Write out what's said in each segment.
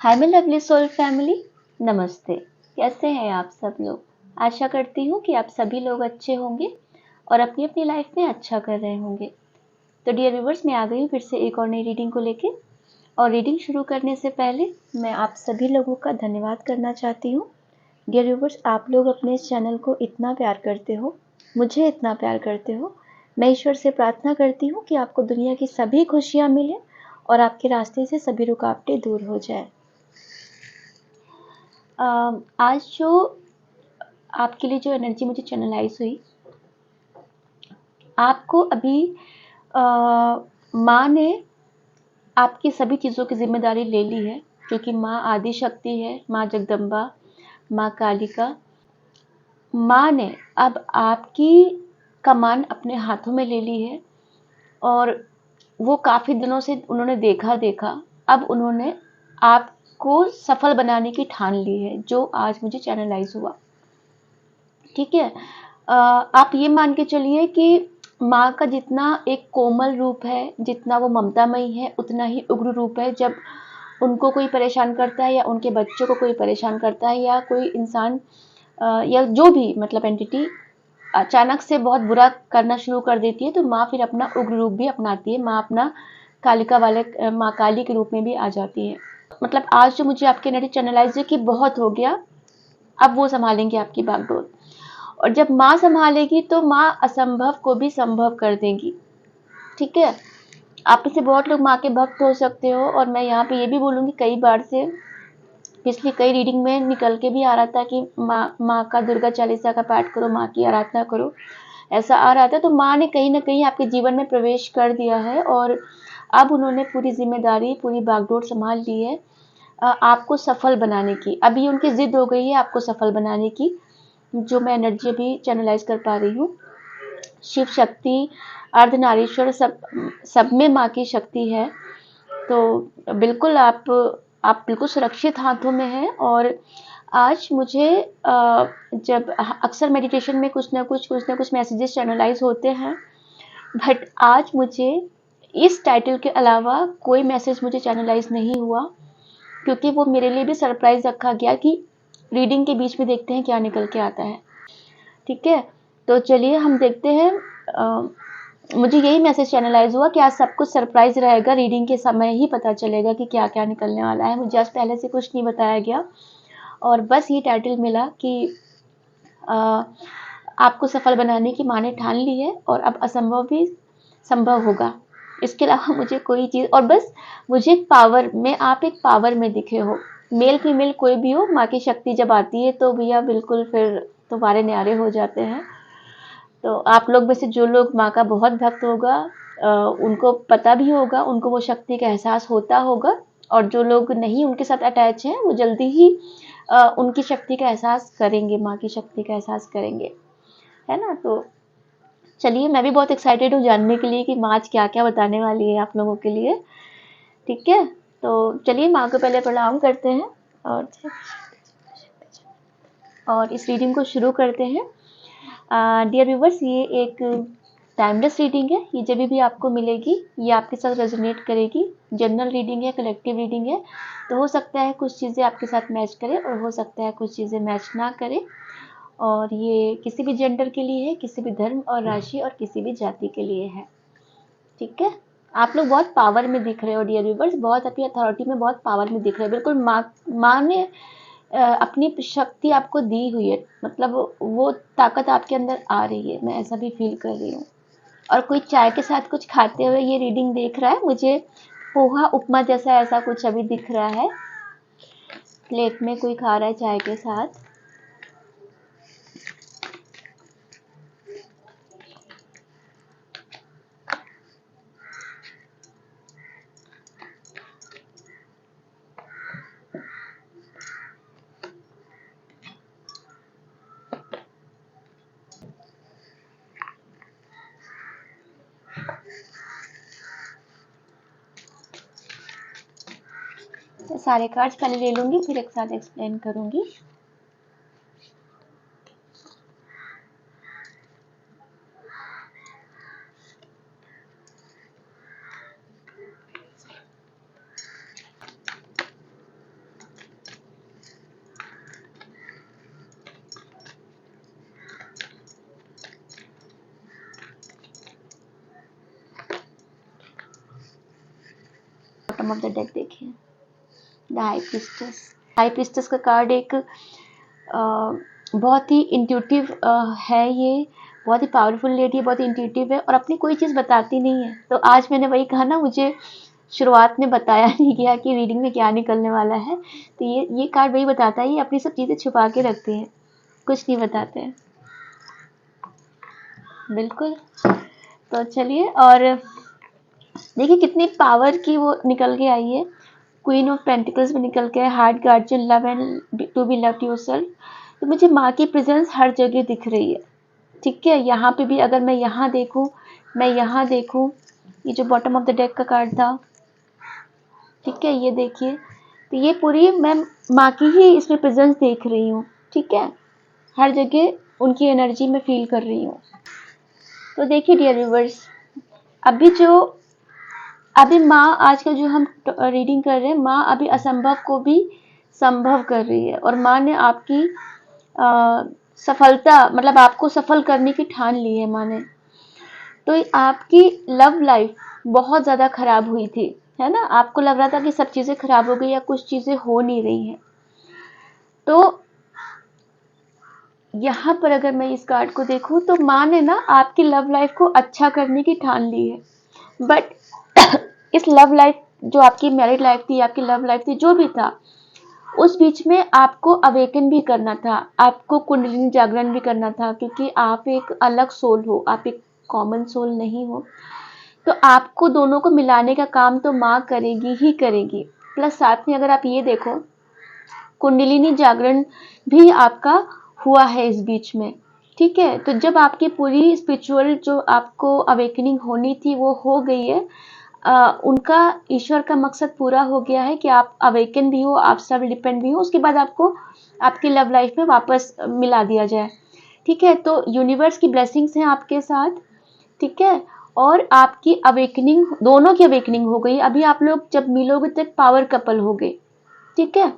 Hi my lovely soul family, नमस्ते। कैसे हैं आप सब लोग? आशा करती हूँ कि आप सभी लोग अच्छे होंगे और अपनी अपनी लाइफ में अच्छा कर रहे होंगे। तो डियर व्यूवर्स, मैं आ गई हूँ फिर से एक और नई रीडिंग को लेके। और रीडिंग शुरू करने से पहले मैं आप सभी लोगों का धन्यवाद करना चाहती हूँ। डियर व्यूवर्स, आप लोग अपने इस चैनल को इतना प्यार करते हो, मुझे इतना प्यार करते हो। मैं ईश्वर से प्रार्थना करती हूँ कि आपको दुनिया की सभी खुशियाँ मिले और आपके रास्ते से सभी रुकावटें दूर हो जाए। आज जो आपके लिए जो एनर्जी मुझे चैनलाइज हुई, आपको अभी माँ ने आपकी सभी चीज़ों की जिम्मेदारी ले ली है, क्योंकि माँ आदि शक्ति है, माँ जगदम्बा, माँ कालिका। माँ ने अब आपकी कमान अपने हाथों में ले ली है और वो काफ़ी दिनों से उन्होंने देखा, अब उन्होंने आपको सफल बनाने की ठान ली है, जो आज मुझे चैनलाइज हुआ। ठीक है। आप ये मान के चलिए कि माँ का जितना एक कोमल रूप है, जितना वो ममतामयी है, उतना ही उग्र रूप है। जब उनको कोई परेशान करता है या उनके बच्चों को कोई परेशान करता है या कोई इंसान या जो भी मतलब एंटिटी अचानक से बहुत बुरा करना शुरू कर देती है, तो माँ फिर अपना उग्र रूप भी अपनाती है। माँ अपना कालिका वाले माँ काली के रूप में भी आ जाती है। मतलब आज जो मुझे आपके एनर्जी चैनलाइज है कि बहुत हो गया, अब वो संभालेंगे आपकी बागडोर। और जब माँ संभालेगी तो माँ असंभव को भी संभव कर देगी। ठीक है। आप में से बहुत लोग माँ के भक्त हो सकते हो, और मैं यहाँ पे ये भी बोलूँगी, कई बार से पिछली कई रीडिंग में निकल के भी आ रहा था कि माँ का दुर्गा चालीसा का पाठ करो, माँ की आराधना करो, ऐसा आ रहा था। तो माँ ने कहीं ना कहीं आपके जीवन में प्रवेश कर दिया है और अब उन्होंने पूरी जिम्मेदारी, पूरी बागडोर संभाल ली है आपको सफल बनाने की। अभी उनकी जिद हो गई है आपको सफल बनाने की, जो मैं एनर्जी भी चैनलाइज कर पा रही हूँ। शिव शक्ति, अर्धनारीश्वर, सब में माँ की शक्ति है। तो बिल्कुल आप बिल्कुल सुरक्षित हाथों में हैं। और आज मुझे जब अक्सर मेडिटेशन में कुछ ना कुछ मैसेजेस चैनलाइज होते हैं, बट आज मुझे इस टाइटल के अलावा कोई मैसेज मुझे चैनलाइज नहीं हुआ, क्योंकि वो मेरे लिए भी सरप्राइज रखा गया कि रीडिंग के बीच में देखते हैं क्या निकल के आता है। ठीक है। तो चलिए हम देखते हैं। मुझे यही मैसेज चैनलाइज हुआ कि आज सब कुछ सरप्राइज रहेगा, रीडिंग के समय ही पता चलेगा कि क्या क्या निकलने वाला है। मुझे आज पहले से कुछ नहीं बताया गया और बस ये टाइटल मिला कि आपको सफल बनाने की माँ ने ठान ली है और अब असंभव भी संभव होगा। इसके अलावा मुझे कोई चीज़, और बस मुझे पावर में, आप एक पावर में दिखे हो, मेल फीमेल कोई भी हो, माँ की शक्ति जब आती है तो भैया बिल्कुल फिर तो वारे न्यारे हो जाते हैं। तो आप लोग में से जो लोग माँ का बहुत भक्त होगा, उनको पता भी होगा, उनको वो शक्ति का एहसास होता होगा। और जो लोग नहीं उनके साथ अटैच हैं, वो जल्दी ही उनकी शक्ति का एहसास करेंगे, माँ की शक्ति का एहसास करेंगे, है ना। तो चलिए, मैं भी बहुत एक्साइटेड हूँ जानने के लिए कि माँ आज क्या क्या बताने वाली है आप लोगों के लिए। ठीक है। तो चलिए माँ को पहले प्रणाम करते हैं और इस रीडिंग को शुरू करते हैं। डियर व्यूवर्स, ये एक टाइमलेस रीडिंग है। ये जब भी आपको मिलेगी ये आपके साथ रेजोनेट करेगी। जनरल रीडिंग है, कलेक्टिव रीडिंग है, तो हो सकता है कुछ चीज़ें आपके साथ मैच करें और हो सकता है कुछ चीज़ें मैच ना करें। और ये किसी भी जेंडर के लिए है, किसी भी धर्म और राशि और किसी भी जाति के लिए है। ठीक है। आप लोग बहुत पावर में दिख रहे हो डियर व्यूवर्स, बहुत अपनी अथॉरिटी में, बहुत पावर में दिख रहे हो। बिल्कुल माँ ने अपनी शक्ति आपको दी हुई है, मतलब वो ताकत आपके अंदर आ रही है, मैं ऐसा भी फील कर रही हूँ। और कोई चाय के साथ कुछ खाते हुए ये रीडिंग देख रहा है, मुझे पोहा उपमा जैसा ऐसा कुछ अभी दिख रहा है, प्लेट में कोई खा रहा है चाय के साथ। सारे कार्ड्स पहले ले लूंगी, फिर एक साथ एक्सप्लेन करूंगी। बॉटम ऑफ द डेक देखिए, the high priestess. High priestess का कार्ड एक बहुत ही इंट्यूटिव है, ये बहुत ही पावरफुल लेडी है, बहुत ही इंट्यूटिव है और अपनी कोई चीज़ बताती नहीं है। तो आज मैंने वही कहा ना, मुझे शुरुआत में बताया नहीं गया कि रीडिंग में क्या निकलने वाला है, तो ये कार्ड वही बताता है, ये अपनी सब चीज़ें छुपा के रखते हैं, कुछ नहीं बताते हैं। बिल्कुल। तो चलिए, और देखिए कितनी पावर की वो निकल के आई है। क्वीन ऑफ पेंटिकल्स में निकल के, heart guardian, love and to be loved yourself. तो मुझे माँ की प्रेजेंस हर जगह दिख रही है, ठीक है। यहाँ पे भी अगर मैं यहाँ देखूँ, मैं यहाँ देखूँ, ये जो बॉटम ऑफ द डेक का कार्ड था, ठीक है, ये देखिए, तो ये पूरी मैं माँ की ही इसमें प्रेजेंस देख रही हूँ, ठीक है। हर जगह उनकी एनर्जी में फील कर रही हूँ। तो देखिए डियर व्यूअर्स, अभी माँ, आज का जो हम रीडिंग कर रहे हैं, माँ अभी असंभव को भी संभव कर रही है और माँ ने आपकी सफलता, मतलब आपको सफल करने की ठान ली है माँ ने। तो आपकी लव लाइफ बहुत ज़्यादा खराब हुई थी, है ना। आपको लग रहा था कि सब चीज़ें खराब हो गई या कुछ चीज़ें हो नहीं रही हैं। तो यहाँ पर अगर मैं इस कार्ड को देखूँ तो माँ ने ना आपकी लव लाइफ को अच्छा करने की ठान ली है। बट इस लव लाइफ, जो आपकी मैरिड लाइफ थी, आपकी लव लाइफ थी, जो भी था, उस बीच में आपको अवेकन भी करना था, आपको कुंडलिनी जागरण भी करना था, क्योंकि आप एक अलग सोल हो, आप एक कॉमन सोल नहीं हो। तो आपको दोनों को मिलाने का काम तो माँ करेगी ही करेगी। प्लस साथ में अगर आप ये देखो, कुंडलिनी जागरण भी आपका हुआ है इस बीच में, ठीक है। तो जब आपकी पूरी स्पिरिचुअल जो आपको अवेकनिंग होनी थी वो हो गई है, उनका, ईश्वर का मकसद पूरा हो गया है कि आप अवेकन भी हो, आप सेल्फ डिपेंड भी हो, उसके बाद आपको आपकी लव लाइफ में वापस मिला दिया जाए, ठीक है। तो यूनिवर्स की ब्लेसिंग्स हैं आपके साथ, ठीक है। और आपकी अवेकनिंग, दोनों की अवेकनिंग हो गई। अभी आप लोग जब मिलोगे तक पावर कपल हो गए, ठीक है।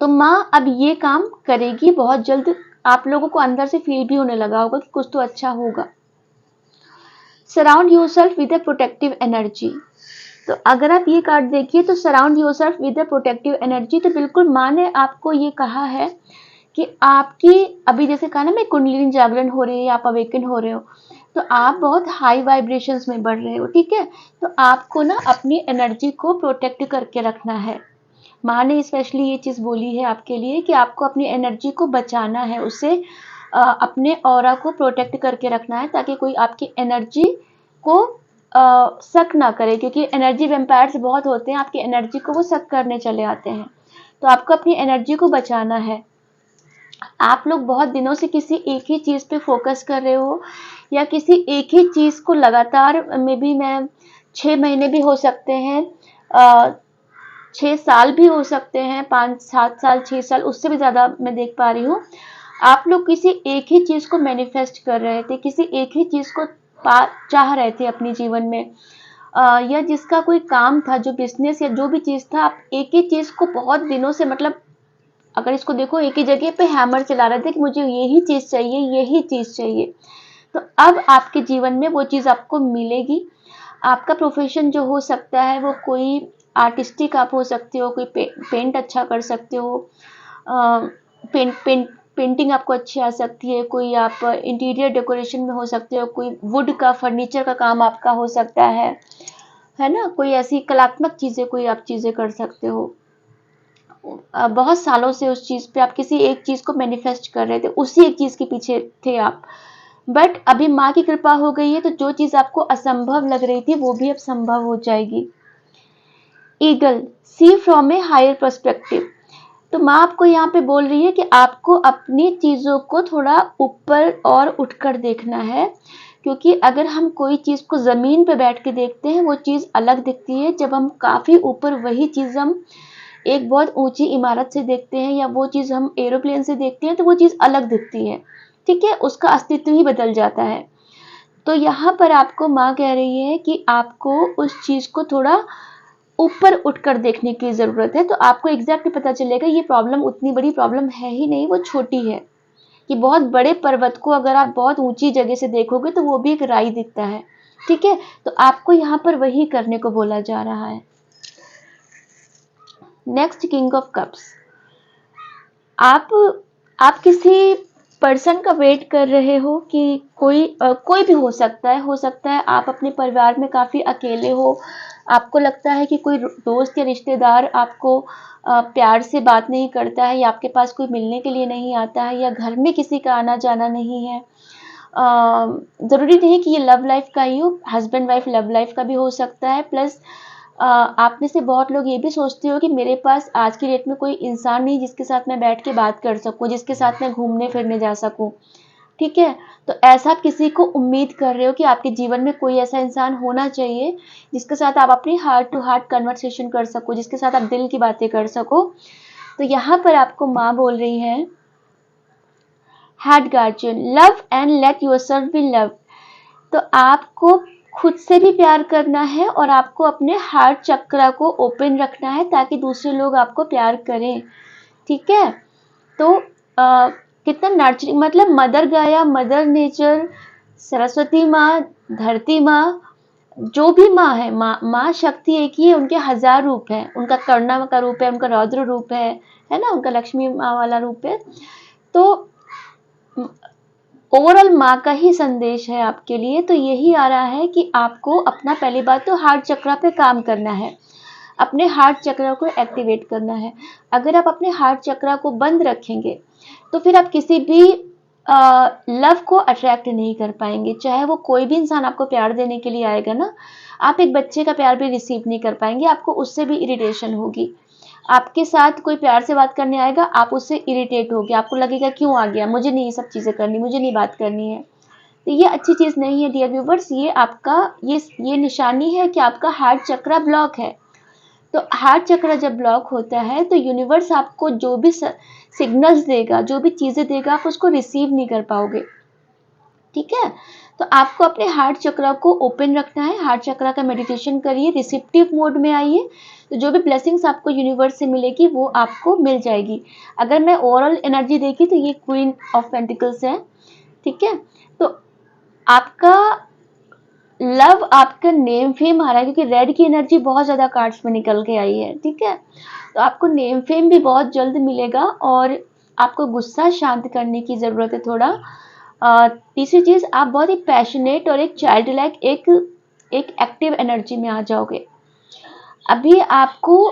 तो माँ अब ये काम करेगी बहुत जल्द, आप लोगों को अंदर से फील भी होने लगा होगा कि कुछ तो अच्छा होगा। Surround yourself with a protective energy. तो अगर आप ये कार्ड देखिए तो surround yourself with a protective energy, तो बिल्कुल माँ ने आपको ये कहा है कि आपकी, अभी जैसे कहा ना मैं, कुंडलिनी जागरण हो रही है, आप अवेकन हो रहे हो, तो आप बहुत हाई वाइब्रेशंस में बढ़ रहे हो, ठीक है। तो आपको ना अपनी एनर्जी को प्रोटेक्ट करके रखना है। माँ ने स्पेशली ये चीज़ बोली है आपके लिए कि आपको अपनी एनर्जी को बचाना है, उससे अपने ऑरा को प्रोटेक्ट करके रखना है, ताकि कोई आपकी एनर्जी को सक ना करे, क्योंकि एनर्जी वैम्पायर्स बहुत होते हैं, आपकी एनर्जी को वो सक करने चले आते हैं। तो आपको अपनी एनर्जी को बचाना है। आप लोग बहुत दिनों से किसी एक ही चीज़ पे फोकस कर रहे हो, या किसी एक ही चीज़ को लगातार, में भी मैं 6 महीने भी हो सकते हैं, 6 साल भी हो सकते हैं, 5-7 साल, 6 साल, उससे भी ज़्यादा मैं देख पा रही हूँ। आप लोग किसी एक ही चीज़ को मैनिफेस्ट कर रहे थे, किसी एक ही चीज़ को चाह रहे थे अपने जीवन में, या जिसका कोई काम था, जो बिजनेस या जो भी चीज़ था, आप एक ही चीज़ को बहुत दिनों से, मतलब अगर इसको देखो, एक ही जगह पे हैमर चला रहे थे कि मुझे यही चीज़ चाहिए, यही चीज़ चाहिए। तो अब आपके जीवन में वो चीज़ आपको मिलेगी। आपका प्रोफेशन जो हो सकता है वो कोई आर्टिस्टिक आप हो सकते हो, कोई पेंट अच्छा कर सकते हो, पेंटिंग आपको अच्छी आ सकती है, कोई आप इंटीरियर डेकोरेशन में हो सकते हो, कोई वुड का, फर्नीचर का काम आपका हो सकता है ना। कोई ऐसी कलात्मक चीज़ें, कोई आप चीज़ें कर सकते हो। बहुत सालों से उस चीज़ पे आप किसी एक चीज़ को मैनिफेस्ट कर रहे थे, उसी एक चीज़ के पीछे थे आप। बट अभी माँ की कृपा हो गई है, तो जो चीज़ आपको असंभव लग रही थी वो भी अब संभव हो जाएगी। Eagle, see from a higher perspective. तो माँ आपको यहाँ पे बोल रही है कि आपको अपनी चीज़ों को थोड़ा ऊपर और उठकर देखना है, क्योंकि अगर हम कोई चीज़ को ज़मीन पे बैठ के देखते हैं वो चीज़ अलग दिखती है, जब हम काफ़ी ऊपर वही चीज़ हम एक बहुत ऊंची इमारत से देखते हैं, या वो चीज़ हम एरोप्लेन से देखते हैं, तो वो चीज़ अलग दिखती है, ठीक है, उसका अस्तित्व ही बदल जाता है। तो यहाँ पर आपको माँ कह रही है कि आपको उस चीज़ को थोड़ा ऊपर उठकर देखने की ज़रूरत है, तो आपको एग्जैक्ट पता चलेगा ये प्रॉब्लम उतनी बड़ी प्रॉब्लम है ही नहीं, वो छोटी है। कि बहुत बड़े पर्वत को अगर आप बहुत ऊंची जगह से देखोगे तो वो भी एक राई दिखता है, ठीक है। तो आपको यहाँ पर वही करने को बोला जा रहा है। नेक्स्ट किंग ऑफ कप्स, आप आप किसी पर्सन का वेट कर रहे हो कि कोई भी हो सकता है आप अपने परिवार में काफ़ी अकेले हो, आपको लगता है कि कोई दोस्त या रिश्तेदार आपको प्यार से बात नहीं करता है, या आपके पास कोई मिलने के लिए नहीं आता है, या घर में किसी का आना जाना नहीं है। ज़रूरी नहीं कि ये लव लाइफ का ही हो, हस्बैंड वाइफ लव लाइफ का भी हो सकता है। प्लस आप में से बहुत लोग ये भी सोचते हो कि मेरे पास आज की डेट में कोई इंसान नहीं जिसके साथ मैं बैठ के बात कर सकूं, जिसके साथ मैं घूमने फिरने जा सकूं। ठीक है, तो ऐसा आप किसी को उम्मीद कर रहे हो कि आपके जीवन में कोई ऐसा इंसान होना चाहिए जिसके साथ आप अपनी हार्ट टू हार्ट कन्वर्सेशन कर सको, जिसके साथ आप दिल की बातें कर सको। तो यहाँ पर आपको माँ बोल रही है, heart guardian, love and let yourself B love. तो आपको खुद से भी प्यार करना है और आपको अपने हार्ट चक्रा को ओपन रखना है ताकि दूसरे लोग आपको प्यार करें। ठीक है, तो कितना नर्चरिंग, मतलब मदर गाया, मदर नेचर, सरस्वती माँ, धरती माँ, जो भी माँ है, माँ शक्ति एक ही है, उनके 1000 रूप है। उनका करुणा का रूप है, उनका रौद्र रूप है ना, उनका लक्ष्मी माँ वाला रूप है। तो ओवरऑल माँ का ही संदेश है आपके लिए। तो यही आ रहा है कि आपको अपना पहली बात तो हार्ट चक्र पे काम करना है, अपने हार्ट चक्र को एक्टिवेट करना है। अगर आप अपने हार्ट चक्र को बंद रखेंगे तो फिर आप किसी भी लव को अट्रैक्ट नहीं कर पाएंगे। चाहे वो कोई भी इंसान आपको प्यार देने के लिए आएगा ना, आप एक बच्चे का प्यार भी रिसीव नहीं कर पाएंगे, आपको उससे भी इरिटेशन होगी। आपके साथ कोई प्यार से बात करने आएगा, आप उससे इरिटेट होगे, आपको लगेगा क्यों आ गया, मुझे नहीं ये सब चीज़ें करनी, मुझे नहीं बात करनी है। तो ये अच्छी चीज़ नहीं है डियर व्यूवर्स, ये आपका ये निशानी है कि आपका हार्ट चक्र ब्लॉक है। तो हार्ट चक्र जब ब्लॉक होता है तो यूनिवर्स आपको जो भी सिग्नल्स देगा, जो भी चीज़ें देगा, आप उसको रिसीव नहीं कर पाओगे। ठीक है, तो आपको अपने हार्ट चक्र को ओपन रखना है, हार्ट चक्र का मेडिटेशन करिए, रिसेप्टिव मोड में आइए, तो जो भी ब्लेसिंग्स आपको यूनिवर्स से मिलेगी वो आपको मिल जाएगी। अगर मैं ओवरऑल एनर्जी देखी तो ये क्वीन ऑफ पेंटिकल्स है। ठीक है, तो आपका लव, आपका नेम फेम आ रहा है, क्योंकि रेड की एनर्जी बहुत ज़्यादा कार्ड्स में निकल के आई है। ठीक है, तो आपको नेम फेम भी बहुत जल्द मिलेगा और आपको गुस्सा शांत करने की ज़रूरत है थोड़ा। तीसरी चीज़, आप बहुत ही पैशनेट और एक चाइल्ड लाइक एक एक्टिव एनर्जी में आ जाओगे। अभी आपको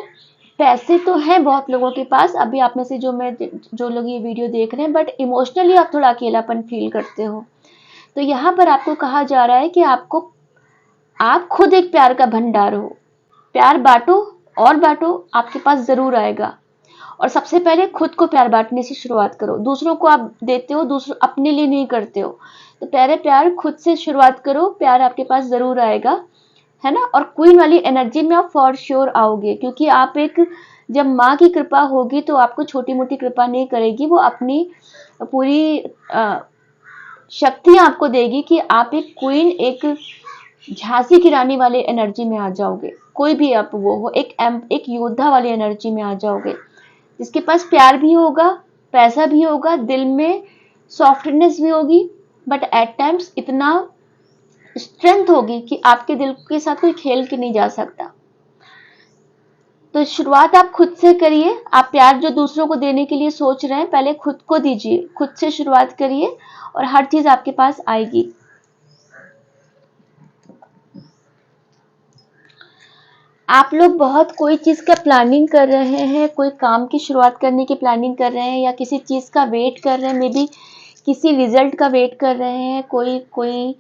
पैसे तो हैं बहुत लोगों के पास, अभी आप में से जो लोग ये वीडियो देख रहे हैं, बट इमोशनली आप थोड़ा अकेलापन फील करते हो। तो यहाँ पर आपको कहा जा रहा है कि आप खुद एक प्यार का भंडार हो, प्यार बांटो और बांटो, आपके पास ज़रूर आएगा। और सबसे पहले खुद को प्यार बांटने से शुरुआत करो। दूसरों को आप देते हो, दूसरों अपने लिए नहीं करते हो, तो पहले प्यार खुद से शुरुआत करो, प्यार आपके पास ज़रूर आएगा, है ना। और क्वीन वाली एनर्जी में आप फॉर श्योर आओगे, क्योंकि आप एक, जब माँ की कृपा होगी तो आपको छोटी मोटी कृपा नहीं करेगी, वो अपनी पूरी शक्ति आपको देगी कि आप एक क्वीन, एक झांसी की रानी वाले एनर्जी में आ जाओगे। कोई भी आप वो हो, एक योद्धा वाली एनर्जी में आ जाओगे, जिसके पास प्यार भी होगा, पैसा भी होगा, दिल में सॉफ्टनेस भी होगी, बट एट टाइम्स इतना स्ट्रेंथ होगी कि आपके दिल के साथ कोई खेल के नहीं जा सकता। तो शुरुआत आप खुद से करिए। आप प्यार जो दूसरों को देने के लिए सोच रहे हैं, पहले खुद को दीजिए, खुद से शुरुआत करिए और हर चीज आपके पास आएगी। आप लोग बहुत कोई चीज़ का प्लानिंग कर रहे हैं, कोई काम की शुरुआत करने की प्लानिंग कर रहे हैं, या किसी चीज़ का वेट कर रहे हैं, मे बी किसी रिजल्ट का वेट कर रहे हैं, कोई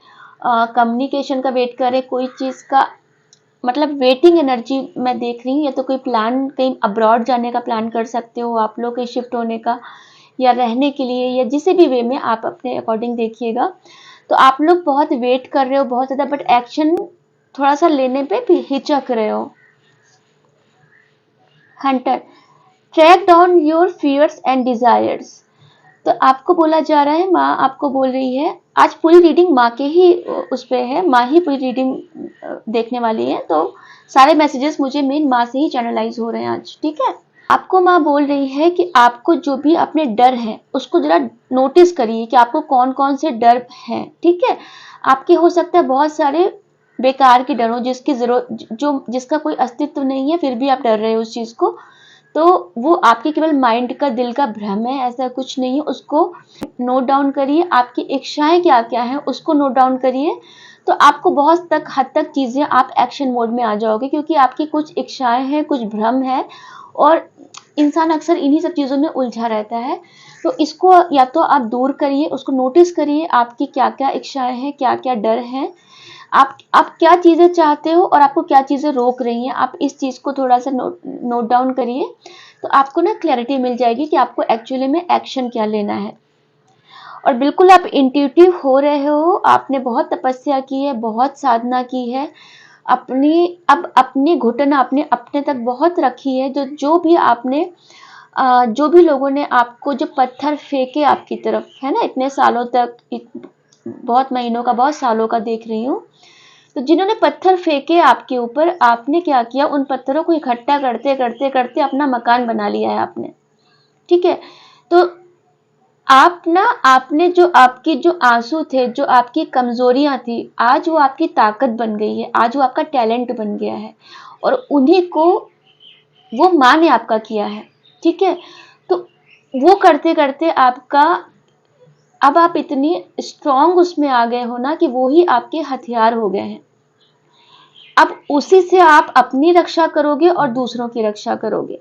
कम्युनिकेशन का वेट कर रहे हैं, कोई चीज़ का, मतलब वेटिंग एनर्जी मैं देख रही हूँ। या तो कोई प्लान, कहीं अब्रॉड जाने का प्लान कर सकते हो आप लोग, कहीं शिफ्ट होने का, या रहने के लिए, या जिस भी वे में आप अपने अकॉर्डिंग देखिएगा। तो आप लोग बहुत वेट कर रहे हो बहुत ज़्यादा, बट एक्शन थोड़ा सा लेने पे भी हिचक रहे हो। Hunter, track down your fears and desires. तो आपको बोला जा रहा है, माँ आपको बोल रही है, आज पूरी रीडिंग माँ के ही उस पे है, माँ ही पूरी रीडिंग देखने वाली है, तो सारे मैसेजेस मुझे मेन माँ से ही चैनलाइज हो रहे हैं आज। ठीक है, आपको माँ बोल रही है कि आपको जो भी अपने डर है उसको जरा नोटिस करिए कि आपको कौन कौन से डर हैं। ठीक है, आपके हो सकता है बहुत सारे बेकार के डर हो, जिसकी जरूरत, जिसका कोई अस्तित्व नहीं है, फिर भी आप डर रहे हो उस चीज को। तो वो आपके केवल माइंड का, दिल का भ्रम है, ऐसा कुछ नहीं है। उसको नोट डाउन करिए, आपकी इच्छाएं क्या क्या हैं उसको नोट डाउन करिए, तो आपको बहुत हद तक चीजें, आप एक्शन मोड में आ जाओगे, क्योंकि आपकी कुछ इच्छाएं हैं, कुछ भ्रम है, और इंसान अक्सर इन्हीं सब चीजों में उलझा रहता है। तो इसको या तो आप दूर करिए, उसको नोटिस करिए, आपकी क्या क्या इच्छाएं हैं, क्या क्या डर है, आप क्या चीजें चाहते हो और आपको क्या चीजें रोक रही हैं, आप इस चीज को थोड़ा सा नोट डाउन करिए, तो आपको ना क्लैरिटी मिल जाएगी कि आपको एक्चुअली में एक्शन क्या लेना है। और बिल्कुल आप इंट्यूटिव हो रहे हो, आपने बहुत तपस्या की है, बहुत साधना की है, अपनी घुटन आपने अपने तक बहुत रखी है। जो भी आपने जो भी लोगों ने आपको जो पत्थर फेंके आपकी तरफ, है ना, इतने सालों तक, बहुत महीनों का, बहुत सालों का देख रही हूँ, तो जिन्होंने पत्थर फेंके आपके ऊपर, आपने क्या किया, उन पत्थरों को इकट्ठा करते करते करते अपना मकान बना लिया है आपने। ठीक है, तो आपने जो आपकी जो आंसू थे, जो आपकी कमजोरियां थी, आज वो आपकी ताकत बन गई है, आज वो आपका टैलेंट बन गया है, और उन्हीं को वो माँ ने आपका किया है। ठीक है, तो वो करते करते आपका, अब आप इतनी स्ट्रांग उसमें आ गए हो ना कि वो ही आपके हथियार हो गए हैं। अब उसी से आप अपनी रक्षा करोगे और दूसरों की रक्षा करोगे।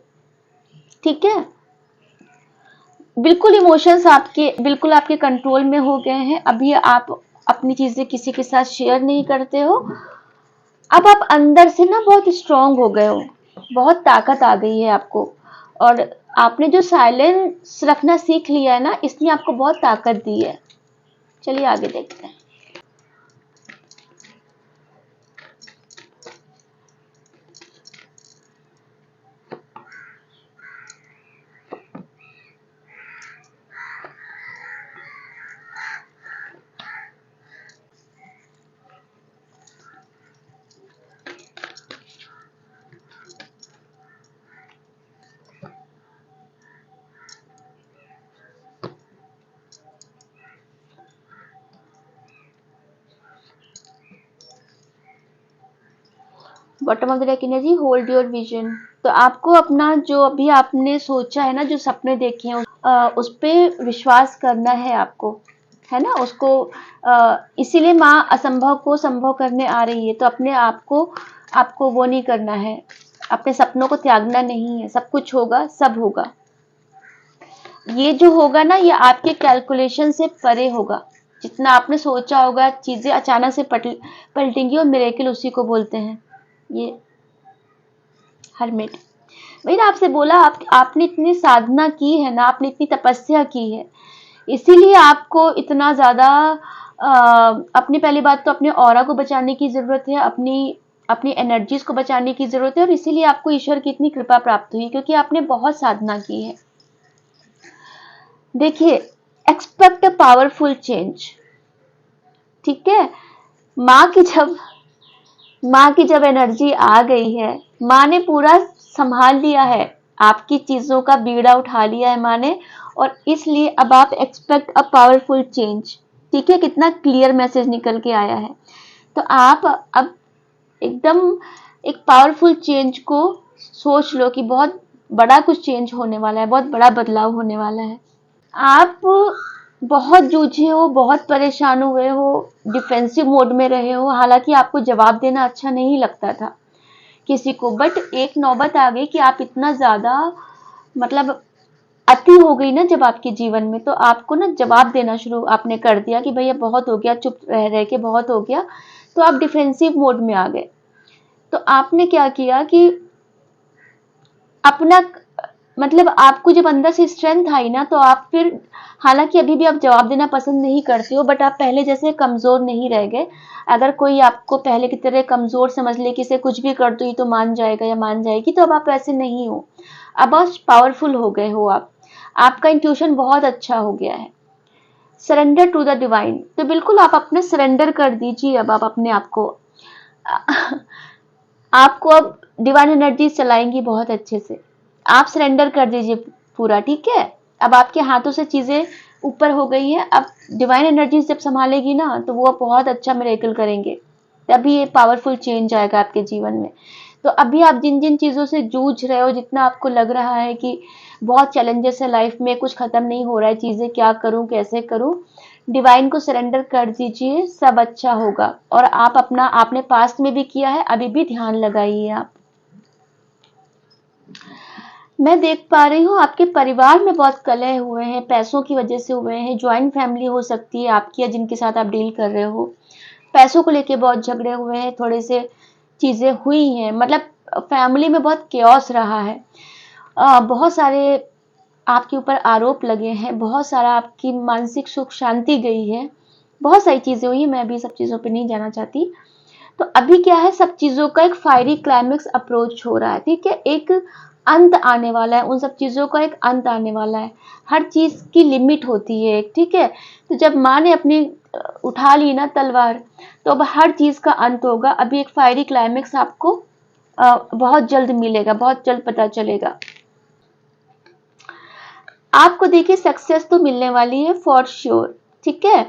ठीक है, बिल्कुल इमोशंस आपके, बिल्कुल आपके कंट्रोल में हो गए हैं। अभी आप अपनी चीजें किसी के साथ शेयर नहीं करते हो। अब आप अंदर से ना बहुत स्ट्रांग हो गए हो, बहुत ताकत आ गई है आपको, और आपने जो साइलेंस रखना सीख लिया है ना, इसने आपको बहुत ताकत दी है। चलिए आगे देखते हैं। Bottom of the deck energy, hold your vision. तो आपको अपना जो अभी आपने सोचा है ना, जो सपने देखे हैं, उस पे विश्वास करना है आपको, है ना, उसको इसीलिए माँ असंभव को संभव करने आ रही है। तो अपने आप को, आपको वो नहीं करना है, अपने सपनों को त्यागना नहीं है। सब कुछ होगा, सब होगा, ये जो होगा ना, ये आपके कैलकुलेशन से परे होगा। जितना आपने सोचा होगा, चीजें अचानक से पलटेंगी, और मिरेकल उसी को बोलते हैं। ये हरमिट, मैंने आपसे बोला, आपने इतनी साधना की है ना, आपने इतनी तपस्या की है, इसीलिए आपको इतना ज्यादा अपनी, पहली बात तो अपने ऑरा को बचाने की जरूरत है, अपनी अपनी एनर्जीज को बचाने की जरूरत है, और इसीलिए आपको ईश्वर की इतनी कृपा प्राप्त हुई, क्योंकि आपने बहुत साधना की है। देखिए, एक्सपेक्ट अ पावरफुल चेंज। ठीक है, माँ की जब माँ की जब एनर्जी आ गई है, माँ ने पूरा संभाल लिया है, आपकी चीजों का बीड़ा उठा लिया है माँ ने, और इसलिए अब आप एक्सपेक्ट अ पावरफुल चेंज। ठीक है, कितना क्लियर मैसेज निकल के आया है। तो आप अब एकदम एक पावरफुल चेंज को सोच लो कि बहुत बड़ा कुछ चेंज होने वाला है, बहुत बड़ा बदलाव होने वाला है। आप बहुत जूझे हो, बहुत परेशान हुए हो, डिफेंसिव मोड में रहे हो, हालांकि आपको जवाब देना अच्छा नहीं लगता था किसी को, बट एक नौबत आ गई कि आप इतना ज्यादा, मतलब अति हो गई ना जब आपके जीवन में, तो आपको ना जवाब देना शुरू आपने कर दिया कि भैया बहुत हो गया, चुप रह रह के बहुत हो गया। तो आप डिफेंसिव मोड में आ गए। तो आपने क्या किया कि अपना, मतलब आपको जब अंदर से स्ट्रेंथ आई ना, तो आप फिर, हालांकि अभी भी आप जवाब देना पसंद नहीं करते हो, बट आप पहले जैसे कमजोर नहीं रह गए। अगर कोई आपको पहले की तरह कमजोर समझ ले कि इसे कुछ भी कर दो ये तो मान जाएगा या मान जाएगी, तो अब आप वैसे नहीं हो, अब आप पावरफुल हो गए हो। आप, आपका इंट्यूशन बहुत अच्छा हो गया है। सरेंडर टू द डिवाइन, तो बिल्कुल आप अपने सरेंडर कर दीजिए। अब आप अपने आप को आपको अब डिवाइन एनर्जी चलाएंगी बहुत अच्छे से, आप सरेंडर कर दीजिए पूरा। ठीक है, अब आपके हाथों से चीजें ऊपर हो गई है, अब डिवाइन एनर्जी जब संभालेगी ना, तो वो बहुत अच्छा मिरेकल करेंगे, तभी ये पावरफुल चेंज आएगा आपके जीवन में। तो अभी आप जिन जिन चीज़ों से जूझ रहे हो, जितना आपको लग रहा है कि बहुत चैलेंजेस है लाइफ में, कुछ खत्म नहीं हो रहा है, चीज़ें क्या करूं कैसे करूं, डिवाइन को सरेंडर कर दीजिए, सब अच्छा होगा। और आप अपना, आपने पास्ट में भी किया है, अभी भी ध्यान लगाइए आप। मैं देख पा रही हूँ आपके परिवार में बहुत कलह हुए हैं, पैसों की वजह से हुए हैं। ज्वाइंट फैमिली हो सकती है आपकी या जिनके साथ आप डील कर रहे हो, पैसों को लेके बहुत झगड़े हुए हैं, थोड़े से चीजें हुई हैं, मतलब फैमिली में बहुत केओस रहा है। बहुत सारे आपके ऊपर आरोप लगे हैं, बहुत सारा आपकी मानसिक सुख शांति गई है, बहुत सारी चीजें हुई हैं, मैं अभी सब चीजों पे नहीं जाना चाहती। तो अभी क्या है, सब चीजों का एक फायरी क्लाइमेक्स अप्रोच हो रहा है, ठीक है, एक अंत आने वाला है, उन सब चीजों का एक अंत आने वाला है। हर चीज की लिमिट होती है एक, ठीक है। तो जब माँ ने अपनी उठा ली ना तलवार, तो अब हर चीज का अंत होगा। अभी एक फायरी क्लाइमेक्स आपको बहुत जल्द मिलेगा, बहुत जल्द पता चलेगा। आपको देखिए सक्सेस तो मिलने वाली है फॉर श्योर, ठीक है।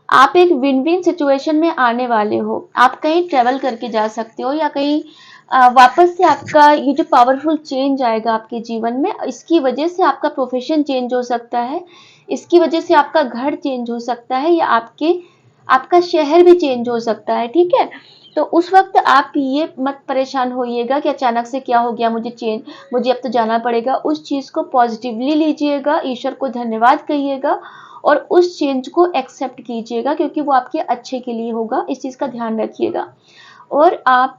आप एक विन विन सिचुएशन में आने वाले हो। आप कहीं ट्रेवल करके जा सकते हो, या कहीं वापस से आपका ये जो पावरफुल चेंज आएगा आपके जीवन में, इसकी वजह से आपका प्रोफेशन चेंज हो सकता है, इसकी वजह से आपका घर चेंज हो सकता है, या आपका शहर भी चेंज हो सकता है, ठीक है। तो उस वक्त आप ये मत परेशान होइएगा कि अचानक से क्या हो गया, मुझे अब तो जाना पड़ेगा। उस चीज को पॉजिटिवली लीजिएगा, ईश्वर को धन्यवाद कहिएगा और उस चेंज को एक्सेप्ट कीजिएगा, क्योंकि वो आपके अच्छे के लिए होगा। इस चीज का ध्यान रखिएगा। और आप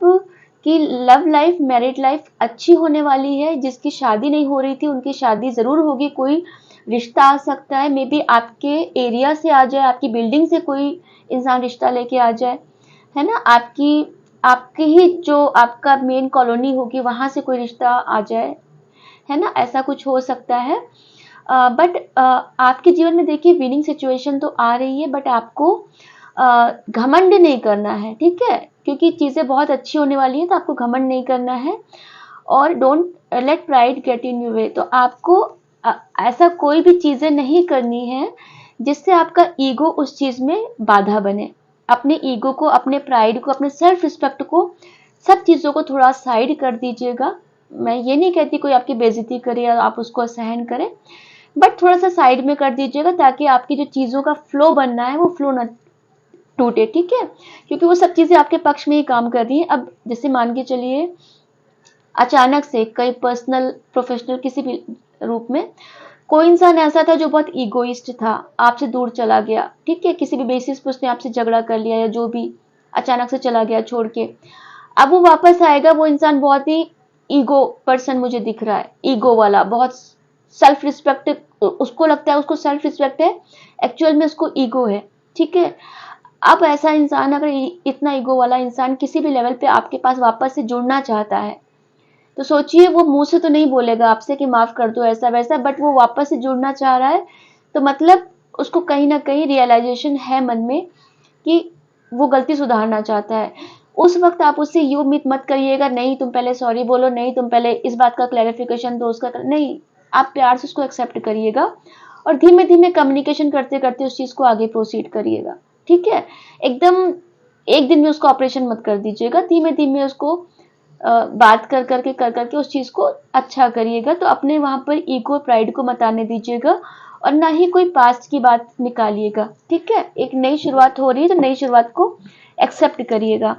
की लव लाइफ, मैरिड लाइफ अच्छी होने वाली है। जिसकी शादी नहीं हो रही थी उनकी शादी जरूर होगी, कोई रिश्ता आ सकता है, मे बी आपके एरिया से आ जाए, आपकी बिल्डिंग से कोई इंसान रिश्ता लेके आ जाए, है ना। आपकी ही जो आपका मेन कॉलोनी होगी वहां से कोई रिश्ता आ जाए, है ना, ऐसा कुछ हो सकता है। बट आपके जीवन में देखिए विनिंग सिचुएशन तो आ रही है, बट आपको घमंड नहीं करना है, ठीक है, क्योंकि चीजें बहुत अच्छी होने वाली है, तो आपको घमंड नहीं करना है। और don't let pride get in your way. तो आपको ऐसा कोई भी चीजें नहीं करनी है जिससे आपका ईगो उस चीज में बाधा बने। अपने ईगो को, अपने प्राइड को, अपने सेल्फ रिस्पेक्ट को, सब चीजों को थोड़ा साइड कर दीजिएगा। मैं ये नहीं कहती कोई आपकी बेइज्जती करे या आप उसको सहन करें, बट थोड़ा सा साइड में कर दीजिएगा, ताकि आपकी जो चीजों का फ्लो बनना है वो फ्लो ना टूटे, ठीक है, क्योंकि वो सब चीजें आपके पक्ष में ही काम कर रही हैं। अब जैसे मान के चलिए अचानक से कई पर्सनल प्रोफेशनल किसी भी रूप में कोई इंसान ऐसा था जो बहुत ईगोइस्ट था, आपसे दूर चला गया, ठीक है, किसी भी बेसिस पर उसने आपसे झगड़ा कर लिया या जो भी, अचानक से चला गया छोड़ के। अब वो वापस आएगा, वो इंसान बहुत ही ईगो पर्सन मुझे दिख रहा है, ईगो वाला, बहुत सेल्फ रिस्पेक्ट, उसको लगता है उसको सेल्फ रिस्पेक्ट है, एक्चुअल में उसको ईगो है, ठीक है। अब ऐसा इंसान, अगर इतना ईगो वाला इंसान किसी भी लेवल पे आपके पास वापस से जुड़ना चाहता है, तो सोचिए वो मुंह से तो नहीं बोलेगा आपसे कि माफ कर दो ऐसा वैसा, बट वो वापस से जुड़ना चाह रहा है, तो मतलब उसको कहीं ना कहीं रियलाइजेशन है मन में कि वो गलती सुधारना चाहता है। उस वक्त आप उससे ये उम्मीद मत करिएगा, नहीं तुम पहले सॉरी बोलो, नहीं तुम पहले इस बात का क्लैरिफिकेशन दो, उसका नहीं, आप प्यार से उसको एक्सेप्ट करिएगा और धीमे धीमे कम्युनिकेशन करते करते उस चीज को आगे प्रोसीड करिएगा, ठीक है। एकदम एक दिन में उसको ऑपरेशन मत कर दीजिएगा, धीमे धीमे उसको बात कर करके उस चीज को अच्छा करिएगा। तो अपने वहां पर ईगो प्राइड को मत आने दीजिएगा, और ना ही कोई पास्ट की बात निकालिएगा, ठीक है। एक नई शुरुआत हो रही है तो नई शुरुआत को एक्सेप्ट करिएगा।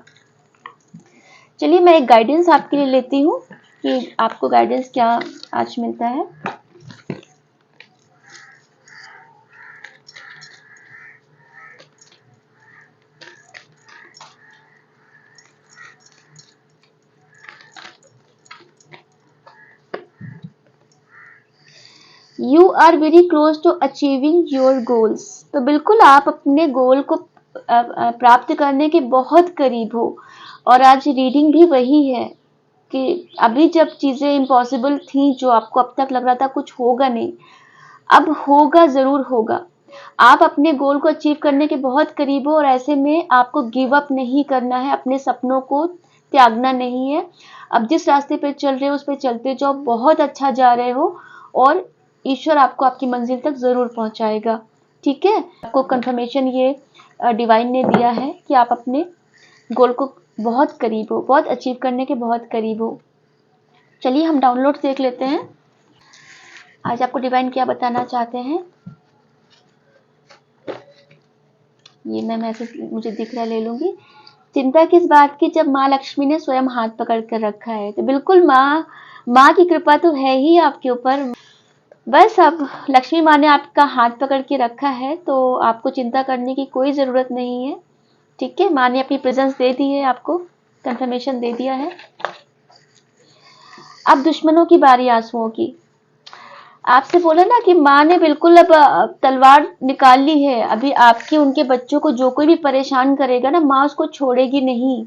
चलिए मैं एक गाइडेंस आपके लिए लेती हूँ कि आपको गाइडेंस क्या आज मिलता है। You are very close to achieving your goals. तो बिल्कुल आप अपने गोल को प्राप्त करने के बहुत करीब हो। और आज रीडिंग भी वही है कि अभी जब चीजें इम्पॉसिबल थी, जो आपको अब तक लग रहा था कुछ होगा नहीं, अब होगा, जरूर होगा। आप अपने गोल को अचीव करने के बहुत करीब हो, और ऐसे में आपको गिव अप नहीं करना है, अपने सपनों को त्यागना नहीं है। अब जिस रास्ते पे चल रहे हो उस पे चलते जाओ, बहुत अच्छा जा रहे हो, और ईश्वर आपको आपकी मंजिल तक जरूर पहुंचाएगा, ठीक है। आपको कंफर्मेशन ये डिवाइन ने दिया है कि आप अपने गोल को बहुत करीब हो, बहुत अचीव करने के बहुत करीब हो। चलिए हम डाउनलोड्स देख लेते हैं। आज आपको डिवाइन क्या बताना चाहते हैं, ये मैं मैसेज मुझे दिख रहा है, ले लूंगी। चिंता किस बात की जब माँ लक्ष्मी ने स्वयं हाथ पकड़ कर रखा है। तो बिल्कुल माँ की कृपा तो है ही आपके ऊपर। बस अब लक्ष्मी माँ ने आपका हाथ पकड़ के रखा है, तो आपको चिंता करने की कोई ज़रूरत नहीं है। ठीक है, माँ ने अपनी प्रेजेंस दे दी है, आपको कंफर्मेशन दे दिया है। अब दुश्मनों की बारी आंसुओं की। आपसे बोला ना कि माँ ने बिल्कुल अब तलवार निकाल ली है। अभी आपके उनके बच्चों को जो कोई भी परेशान करेगा ना, माँ उसको छोड़ेगी नहीं।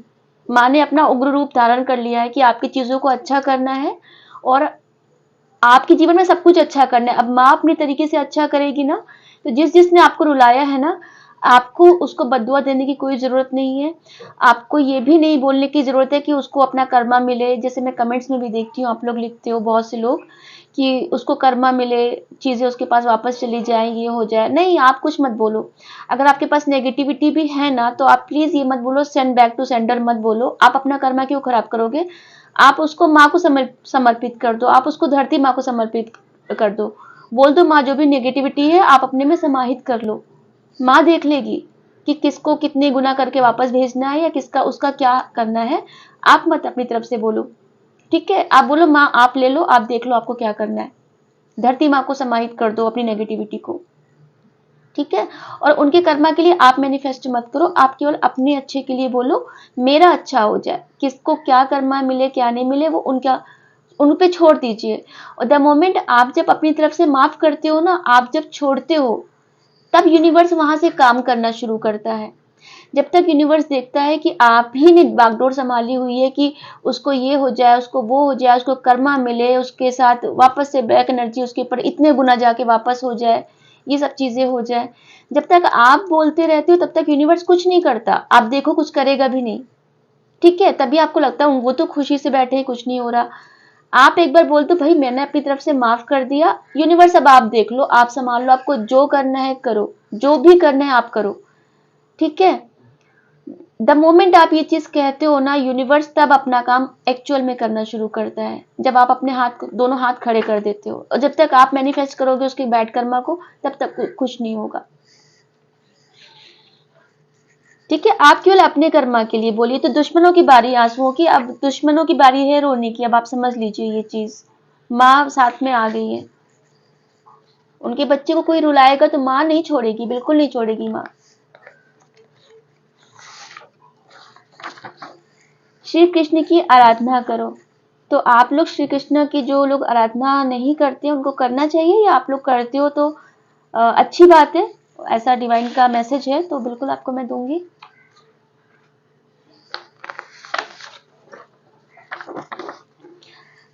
माँ ने अपना उग्र रूप धारण कर लिया है कि आपकी चीजों को अच्छा करना है और आपके जीवन में सब कुछ अच्छा करना है। अब माँ अपनी तरीके से अच्छा करेगी ना, तो जिसने आपको रुलाया है ना, आपको उसको बददुआ देने की कोई जरूरत नहीं है। आपको ये भी नहीं बोलने की जरूरत है कि उसको अपना कर्मा मिले। जैसे मैं कमेंट्स में भी देखती हूँ, आप लोग लिखते हो बहुत से लोग कि उसको कर्मा मिले, चीजें उसके पास वापस चली जाए, ये हो जाए। नहीं, आप कुछ मत बोलो। अगर आपके पास नेगेटिविटी भी है ना, तो आप प्लीज ये मत बोलो, सेंड बैक टू सेंडर मत बोलो। आप अपना कर्मा क्यों खराब करोगे? आप उसको माँ को समर्पित कर दो, आप उसको धरती माँ को समर्पित कर दो। बोल दो माँ, जो भी नेगेटिविटी है आप अपने में समाहित कर लो। माँ देख लेगी कि किसको कितने गुना करके वापस भेजना है या किसका उसका क्या करना है। आप मत अपनी तरफ से बोलो। ठीक है, आप बोलो माँ आप ले लो, आप देख लो आपको क्या करना है। धरती माँ को समाहित कर दो अपनी नेगेटिविटी को। ठीक है, और उनके कर्मा के लिए आप मैनिफेस्ट मत करो, आप केवल अपने अच्छे के लिए बोलो, मेरा अच्छा हो जाए। किसको क्या कर्मा मिले क्या नहीं मिले वो उन पे छोड़ दीजिए। और द मोमेंट आप जब अपनी तरफ से माफ करते हो ना, आप जब छोड़ते हो, तब यूनिवर्स वहां से काम करना शुरू करता है। जब तक यूनिवर्स देखता है कि आप ही ने बागडोर संभाली हुई है कि उसको ये हो जाए, उसको वो हो जाए, उसको कर्मा मिले, उसके साथ वापस से बैक एनर्जी उसके ऊपर इतने गुना जाके वापस हो जाए, ये सब चीजें हो जाए, जब तक आप बोलते रहते हो तब तक यूनिवर्स कुछ नहीं करता। आप देखो कुछ करेगा भी नहीं। ठीक है, तभी आपको लगता है वो तो खुशी से बैठे हैं, कुछ नहीं हो रहा। आप एक बार बोल दो भाई मैंने अपनी तरफ से माफ कर दिया, यूनिवर्स अब आप देख लो, आप संभाल लो, आपको जो करना है करो, जो भी करना है आप करो। ठीक है, द मोमेंट आप ये चीज कहते हो ना, यूनिवर्स तब अपना काम एक्चुअल में करना शुरू करता है, जब आप अपने दोनों हाथ खड़े कर देते हो। और जब तक आप मैनिफेस्ट करोगे उसके बैड कर्मा को, तब तक कुछ नहीं होगा। ठीक है, आप केवल अपने कर्मा के लिए बोलिए। तो दुश्मनों की बारी आंसुओं की। अब दुश्मनों की बारी है रोने की। अब आप समझ लीजिए ये चीज, माँ साथ में आ गई है। उनके बच्चे को कोई रुलाएगा तो माँ नहीं छोड़ेगी, बिल्कुल नहीं छोड़ेगी माँ। श्री कृष्ण की आराधना करो। तो आप लोग श्री कृष्ण की, जो लोग आराधना नहीं करते उनको करना चाहिए, या आप लोग करते हो तो अच्छी बात है। ऐसा डिवाइन का मैसेज है तो बिल्कुल आपको मैं दूंगी।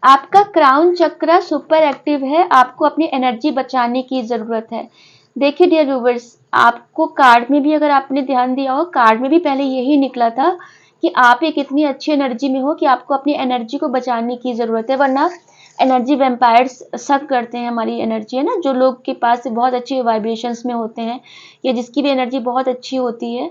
आपका क्राउन चक्र सुपर एक्टिव है, आपको अपनी एनर्जी बचाने की जरूरत है। देखिए डियर व्यूवर्स, आपको कार्ड में भी अगर आपने ध्यान दिया हो, कार्ड में भी पहले यही निकला था कि आप एक इतनी अच्छी एनर्जी में हो कि आपको अपनी एनर्जी को बचाने की जरूरत है, वरना एनर्जी वैम्पायर्स सक करते हैं हमारी एनर्जी, है ना। जो लोग के पास बहुत अच्छे वाइब्रेशंस में होते हैं या जिसकी भी एनर्जी बहुत अच्छी होती है,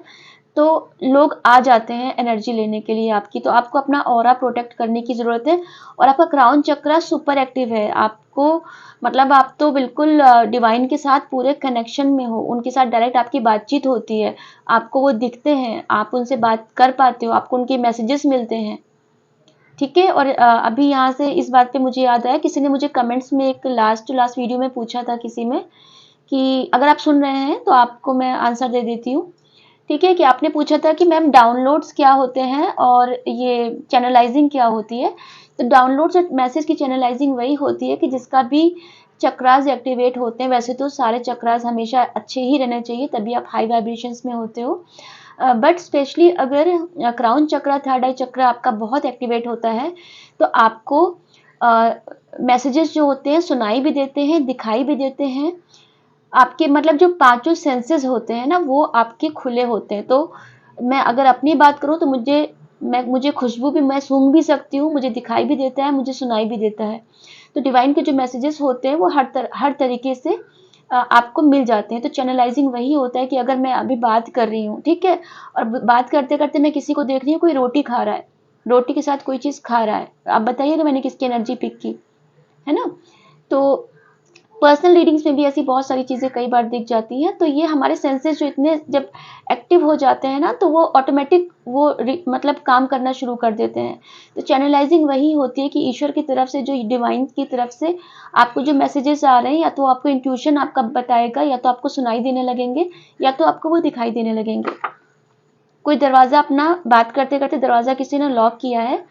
तो लोग आ जाते हैं एनर्जी लेने के लिए आपकी। तो आपको अपना ऑरा प्रोटेक्ट करने की जरूरत है। और आपका क्राउन चक्रा सुपर एक्टिव है। आपको मतलब आप तो बिल्कुल डिवाइन के साथ पूरे कनेक्शन में हो, उनके साथ डायरेक्ट आपकी बातचीत होती है, आपको वो दिखते हैं, आप उनसे बात कर पाते हो, आपको उनके मैसेजेस मिलते हैं। ठीक है, और अभी यहाँ से इस बात पे मुझे याद आया, किसी ने मुझे कमेंट्स में एक लास्ट वीडियो में पूछा था किसी में, कि अगर आप सुन रहे हैं तो आपको मैं आंसर दे देती हूँ। ठीक है, कि आपने पूछा था कि मैम डाउनलोड्स क्या होते हैं और ये चैनलाइजिंग क्या होती है। तो डाउनलोड्स और मैसेज की चैनलाइजिंग वही होती है कि जिसका भी चक्रास एक्टिवेट होते हैं। वैसे तो सारे चक्रास हमेशा अच्छे ही रहने चाहिए, तभी आप हाई वाइब्रेशंस में होते हो, बट स्पेशली अगर क्राउन चक्र, थर्ड आई चक्र आपका बहुत एक्टिवेट होता है, तो आपको मैसेजेस जो होते हैं सुनाई भी देते हैं, दिखाई भी देते हैं। आपके मतलब जो पांचों सेंसेस होते हैं ना, वो आपके खुले होते हैं। तो मैं अगर अपनी बात करूं तो मुझे खुशबू भी, मैं सूंघ भी सकती हूँ, मुझे दिखाई भी देता है, मुझे सुनाई भी देता है। तो डिवाइन के जो मैसेजेस होते हैं वो हर तरीके से आपको मिल जाते हैं। तो चैनलाइजिंग वही होता है कि अगर मैं अभी बात कर रही हूँ, ठीक है, और बात करते करते मैं किसी को देख रही हूँ, कोई रोटी खा रहा है, रोटी के साथ कोई चीज़ खा रहा है, आप बताइएगा मैंने किसकी एनर्जी पिक की, है ना। तो पर्सनल रीडिंग्स में भी ऐसी बहुत सारी चीज़ें कई बार दिख जाती हैं। तो ये हमारे सेंसेस जो इतने जब एक्टिव हो जाते हैं ना, तो वो ऑटोमेटिक वो मतलब काम करना शुरू कर देते हैं। तो चैनलाइजिंग वही होती है कि ईश्वर की तरफ से, जो डिवाइन की तरफ से आपको जो मैसेजेस आ रहे हैं, या तो आपको इंट्यूशन आपका बताएगा, या तो आपको सुनाई देने लगेंगे, या तो आपको वो दिखाई देने लगेंगे। कोई दरवाज़ा, अपना बात करते करते दरवाज़ा किसी ने लॉक किया है,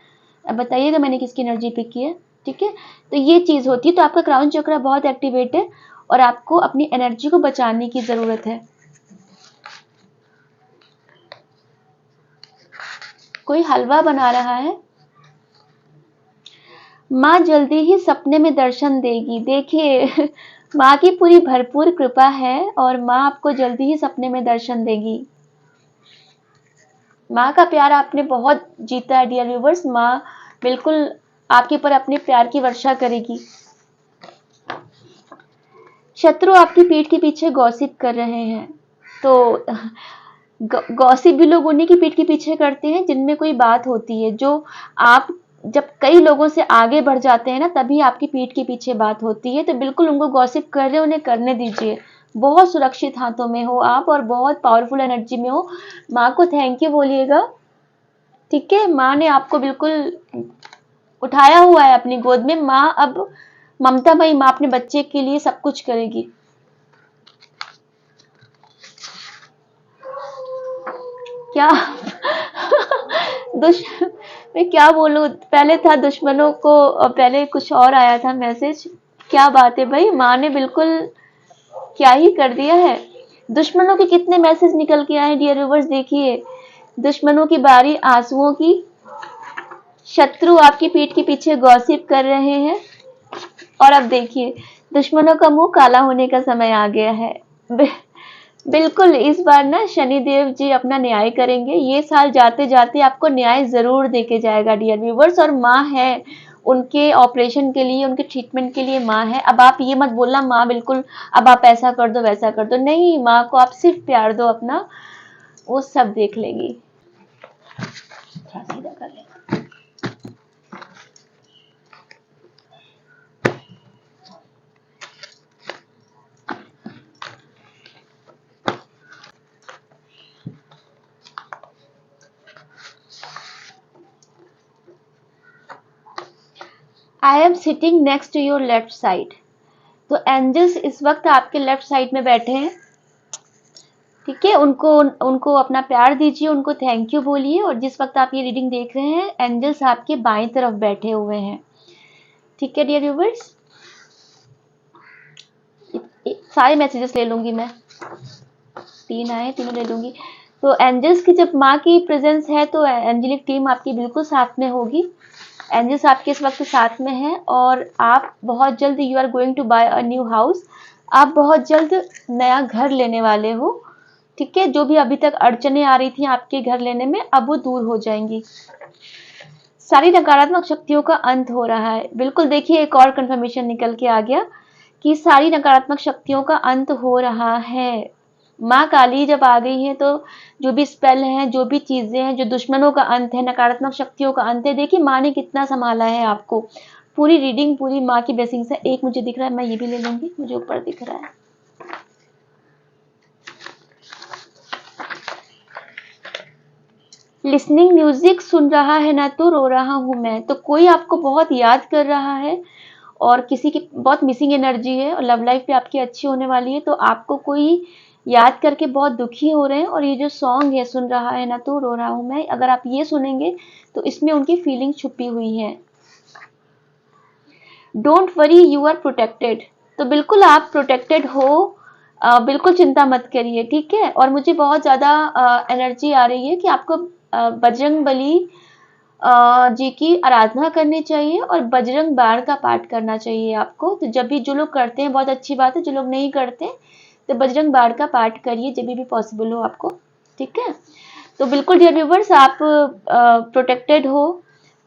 अब बताइएगा मैंने किसकी एनर्जी पिक की है, ठीक है। तो ये चीज़ होती है। तो आपका क्राउन चक्र बहुत एक्टिवेट है और आपको अपनी एनर्जी को बचाने की ज़रूरत है। कोई हलवा बना रहा है। माँ जल्दी ही सपने में दर्शन देगी। देखिए माँ की पूरी भरपूर कृपा है और माँ आपको जल्दी ही सपने में दर्शन देगी। माँ का प्यार आपने बहुत जीता है डियर व्यूवर्स। माँ बिल्कुल आपके ऊपर अपने प्यार की वर्षा करेगी। शत्रु आपकी पीठ के पीछे गॉसिप कर रहे हैं। तो गॉसिप भी लोग उन्हीं की पीठ के पीछे करते हैं जिनमें कोई बात होती है। जो आप जब कई लोगों से आगे बढ़ जाते हैं ना, तभी आपकी पीठ के पीछे बात होती है। तो बिल्कुल उनको गॉसिप कर रहे हैं, उन्हें करने दीजिए। बहुत सुरक्षित हाथों में हो आप और बहुत पावरफुल एनर्जी में हो। माँ को थैंक यू बोलिएगा, ठीक है। माँ ने आपको बिल्कुल उठाया हुआ है अपनी गोद में। माँ अब ममतामयी माँ अपने बच्चे के लिए सब कुछ करेगी। क्या मैं क्या बोलूं, पहले था दुश्मनों को, पहले कुछ और आया था मैसेज। क्या बात है भाई, माँ ने बिल्कुल क्या ही कर दिया है। दुश्मनों के कितने मैसेज निकल के आए डियर व्यूवर्स, देखिए। दुश्मनों की बारी आंसुओं की। शत्रु आपकी पीठ के पीछे गॉसिप कर रहे हैं और अब देखिए दुश्मनों का मुंह काला होने का समय आ गया है। बिल्कुल इस बार ना शनिदेव जी अपना न्याय करेंगे। ये साल जाते जाते आपको न्याय जरूर देके जाएगा डियर व्यूवर्स। और माँ है, उनके ऑपरेशन के लिए, उनके ट्रीटमेंट के लिए माँ है। अब आप ये मत बोलना माँ बिल्कुल अब आप ऐसा कर दो वैसा कर दो, नहीं, माँ को आप सिर्फ प्यार दो अपना, वो सब देख लेगी। सीधा कर ले। I am sitting next to your left side. तो एंजल्स इस वक्त आपके लेफ्ट साइड में बैठे हैं, ठीक है। उनको उनको अपना प्यार दीजिए, उनको थैंक यू बोलिए। और जिस वक्त आप ये रीडिंग देख रहे हैं, एंजल्स आपके बाईं तरफ बैठे हुए हैं, ठीक है डियर व्यूवर्स। सारे मैसेजेस ले लूंगी मैं, 3 आए, तीनों ले लूंगी। तो एंजल्स की जब माँ की प्रेजेंस है तो एंजेलिक टीम आपकी बिल्कुल साथ में होगी। एंजल्स आपके इस वक्त साथ में हैं और आप बहुत जल्द you are going to buy a new house. आप बहुत जल्द नया घर लेने वाले हो, ठीक है। जो भी अभी तक अड़चने आ रही थी आपके घर लेने में, अब वो दूर हो जाएंगी। सारी नकारात्मक शक्तियों का अंत हो रहा है। बिल्कुल देखिए एक और कंफर्मेशन निकल के आ गया कि सारी नकारात्मक शक्तियों का अंत हो रहा है। माँ काली जब आ गई है तो जो भी स्पेल हैं, जो भी चीजें हैं, जो दुश्मनों का अंत है, नकारात्मक शक्तियों का अंत है। देखिए माँ ने कितना संभाला है आपको। पूरी रीडिंग पूरी माँ की ब्लेसिंग से। एक मुझे दिख रहा है, मैं ये भी ले लूंगी, मुझे ऊपर दिख रहा है। लिसनिंग म्यूजिक सुन रहा है ना तो रो रहा हूं मैं। तो कोई आपको बहुत याद कर रहा है और किसी की बहुत मिसिंग एनर्जी है और लव लाइफ भी आपकी अच्छी होने वाली है। तो आपको कोई याद करके बहुत दुखी हो रहे हैं और ये जो सॉन्ग है सुन रहा है ना तो रो रहा हूं मैं, अगर आप ये सुनेंगे तो इसमें उनकी फीलिंग छुपी हुई है। Don't worry you are protected. तो बिल्कुल आप प्रोटेक्टेड हो, बिल्कुल चिंता मत करिए, ठीक है। और मुझे बहुत ज़्यादा एनर्जी आ रही है कि आपको बजरंग बली जी की आराधना करनी चाहिए और बजरंग बाण का पाठ करना चाहिए आपको। तो जब भी जो लोग करते हैं बहुत अच्छी बात है, जो लोग नहीं करते तो बजरंग बाण का पाठ करिए जब भी पॉसिबल हो आपको, ठीक है। तो बिल्कुल डियर व्यूवर्स आप प्रोटेक्टेड हो।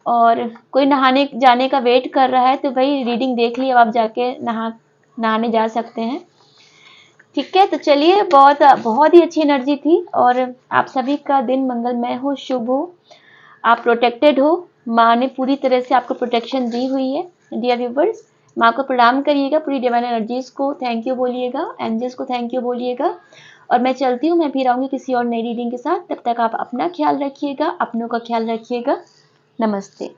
और कोई नहाने जाने का वेट कर रहा है तो भाई रीडिंग देख ली, अब आप जाके नहाने जा सकते हैं। ठीक है, तो चलिए, बहुत बहुत ही अच्छी एनर्जी थी और आप सभी का दिन मंगलमय हो, शुभ हो, आप प्रोटेक्टेड हो। माँ ने पूरी तरह से आपको प्रोटेक्शन दी हुई है। डियर व्यूवर्स, माँ को प्रणाम करिएगा, पूरी डिवाइन एनर्जीज को थैंक यू बोलिएगा, एंजल्स को थैंक यू बोलिएगा। और मैं चलती हूँ, मैं फिर आऊँगी किसी और नई रीडिंग के साथ। तब तक आप अपना ख्याल रखिएगा, अपनों का ख्याल रखिएगा। नमस्ते।